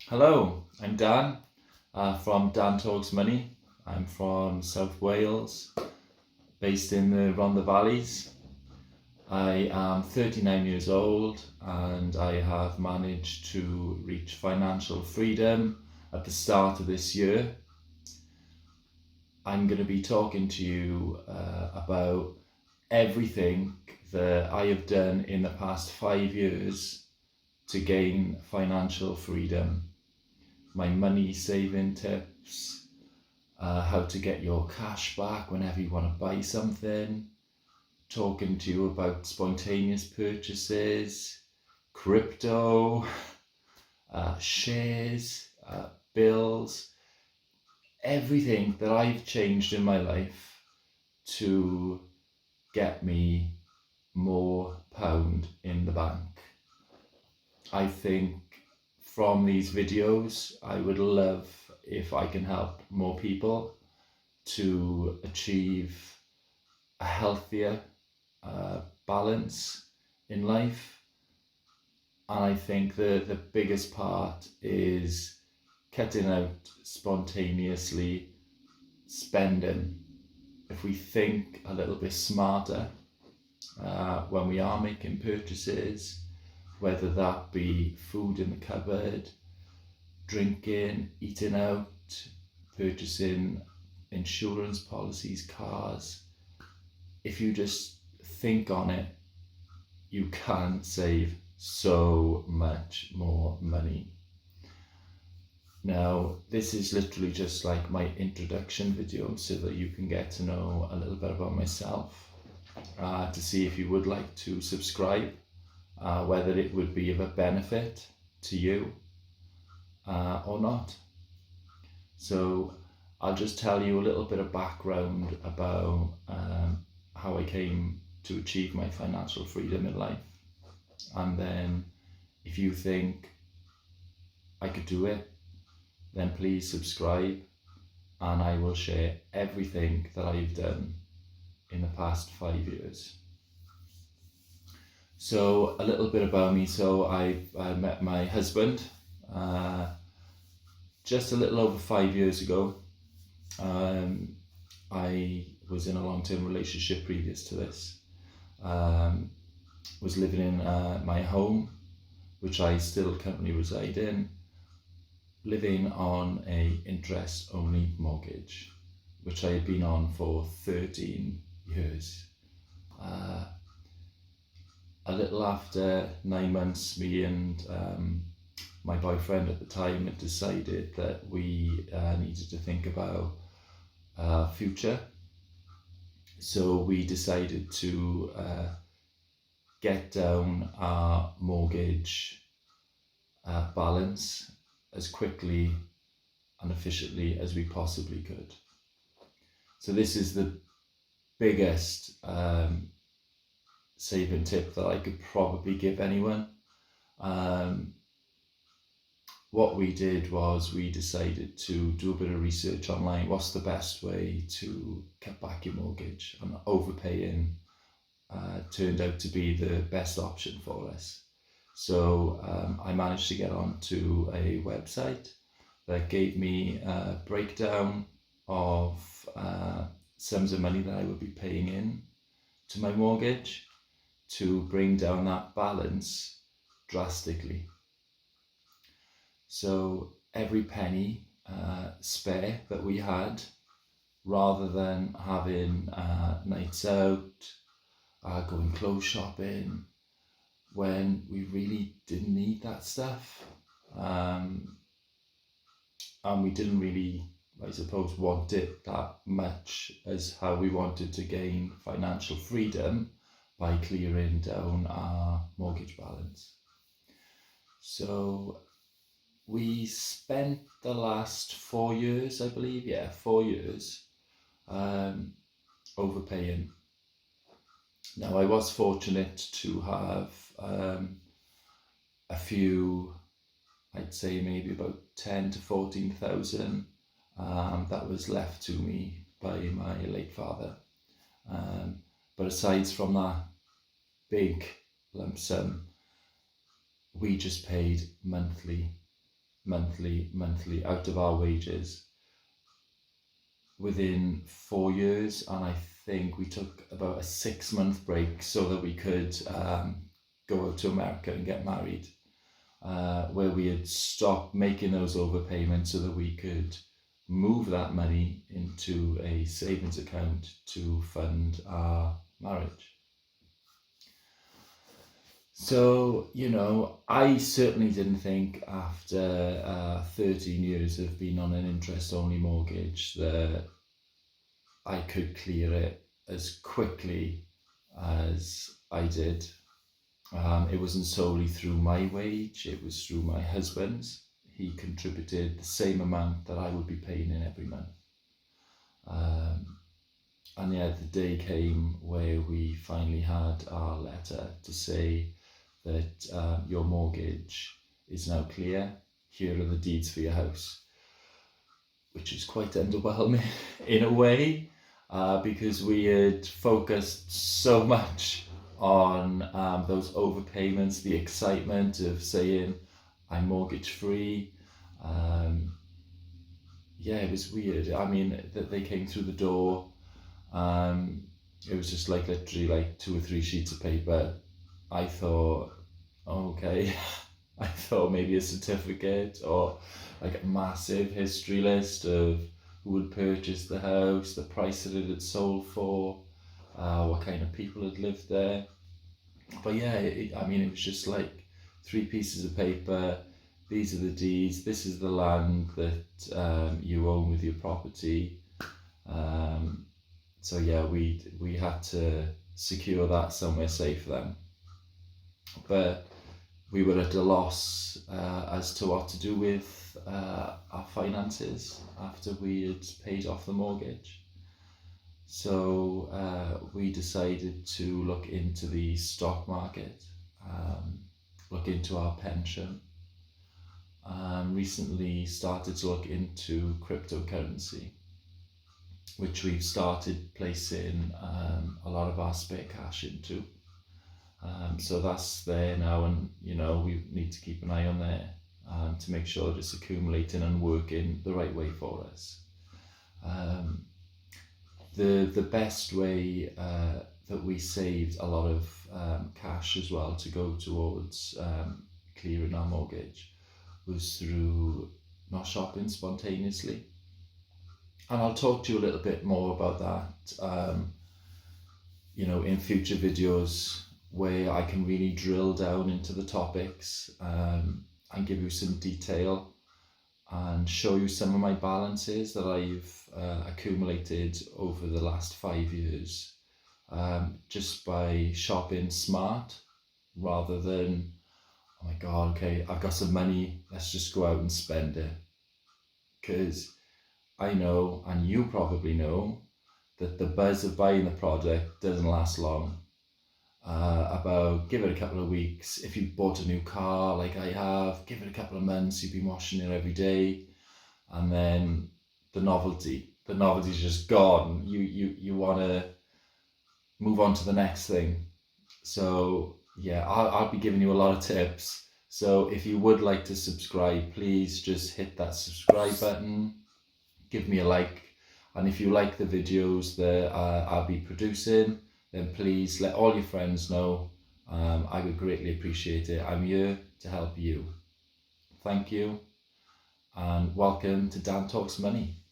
Hello, I'm Dan from Dan Talks Money. I'm from South Wales, based in the Rhondda Valleys. I am 39 years old and I have managed to reach financial freedom at the start of this year. I'm going to be talking to you about everything that I have done in the past 5 years to gain financial freedom. My money saving tips, how to get your cash back whenever you want to buy something, talking to you about spontaneous purchases, crypto, shares, bills, everything that I've changed in my life to get me more pound in the bank. I think from these videos, I would love if I can help more people to achieve a healthier balance in life. And I think the biggest part is cutting out spontaneously spending. If we think a little bit smarter when we are making purchases, whether that be food in the cupboard, drinking, eating out, purchasing insurance policies, cars. If you just think on it, you can save so much more money. Now, this is literally just like my introduction video so that you can get to know a little bit about myself, to see if you would like to subscribe. Whether it would be of a benefit to you or not. So I'll just tell you a little bit of background about how I came to achieve my financial freedom in life. And then if you think I could do it, then please subscribe and I will share everything that I've done in the past 5 years. So a little bit about me. So I met my husband just a little over 5 years ago. I was in a long-term relationship previous to this. Was living in my home, which I still currently reside in, living on a interest-only mortgage, which I had been on for 13 years. A little after 9 months, me and my boyfriend at the time had decided that we needed to think about our future. So we decided to get down our mortgage balance as quickly and efficiently as we possibly could. So this is the biggest saving tip that I could probably give anyone. What we did was we decided to do a bit of research online. What's the best way to cut back your mortgage? And overpaying turned out to be the best option for us. So I managed to get onto a website that gave me a breakdown of sums of money that I would be paying in to my mortgage to bring down that balance drastically. So every penny spare that we had, rather than having nights out, going clothes shopping, when we really didn't need that stuff, and we didn't really, I suppose, want it that much as how we wanted to gain financial freedom by clearing down our mortgage balance. So we spent the last 4 years, I believe, 4 years, overpaying. Now, I was fortunate to have a few, I'd say maybe about 10 to 14,000 that was left to me by my late father. But aside from that big lump sum, we just paid monthly monthly out of our wages within 4 years, and I think we took about a 6-month break so that we could go out to America and get married, where we had stopped making those overpayments so that we could move that money into a savings account to fund our marriage. So, you know, I certainly didn't think after 13 years of being on an interest-only mortgage that I could clear it as quickly as I did. It wasn't solely through my wage, it was through my husband's. He contributed the same amount that I would be paying in every month. And yeah, the day came where we finally had our letter to say that your mortgage is now clear. Here are the deeds for your house, which is quite underwhelming in a way, because we had focused so much on those overpayments, the excitement of saying I'm mortgage free. Yeah, it was weird. I mean, that they came through the door. It was just like literally like 2 or 3 sheets of paper. I thought, okay, I thought maybe a certificate or like a massive history list of who had purchased the house, the price that it had sold for, what kind of people had lived there. But yeah, I mean, it was just like 3 pieces of paper. These are the deeds. This is the land that you own with your property. So yeah, we had to secure that somewhere safe then. But we were at a loss as to what to do with our finances after we had paid off the mortgage. So we decided to look into the stock market, look into our pension, and recently started to look into cryptocurrency, which we've started placing a lot of our spare cash into. So that's there now, and you know, we need to keep an eye on there to make sure that it's accumulating and working the right way for us. The best way that we saved a lot of cash as well to go towards clearing our mortgage was through not shopping spontaneously. And I'll talk to you a little bit more about that, you know, in future videos where I can really drill down into the topics and give you some detail and show you some of my balances that I've accumulated over the last 5 years, just by shopping smart rather than, oh my God, okay, I've got some money, let's just go out and spend it. Because I know, and you probably know, that the buzz of buying the product doesn't last long. About give it a couple of weeks. If you bought a new car like I have, give it a couple of months, you've been washing it every day, and then the novelty's just gone. You want to move on to the next thing. So yeah, I'll be giving you a lot of tips. So if you would like to subscribe, please just hit that subscribe button, give me a like, and if you like the videos that I'll be producing, then please let all your friends know. I would greatly appreciate it. I'm here to help you. Thank you, and welcome to Dan Talks Money.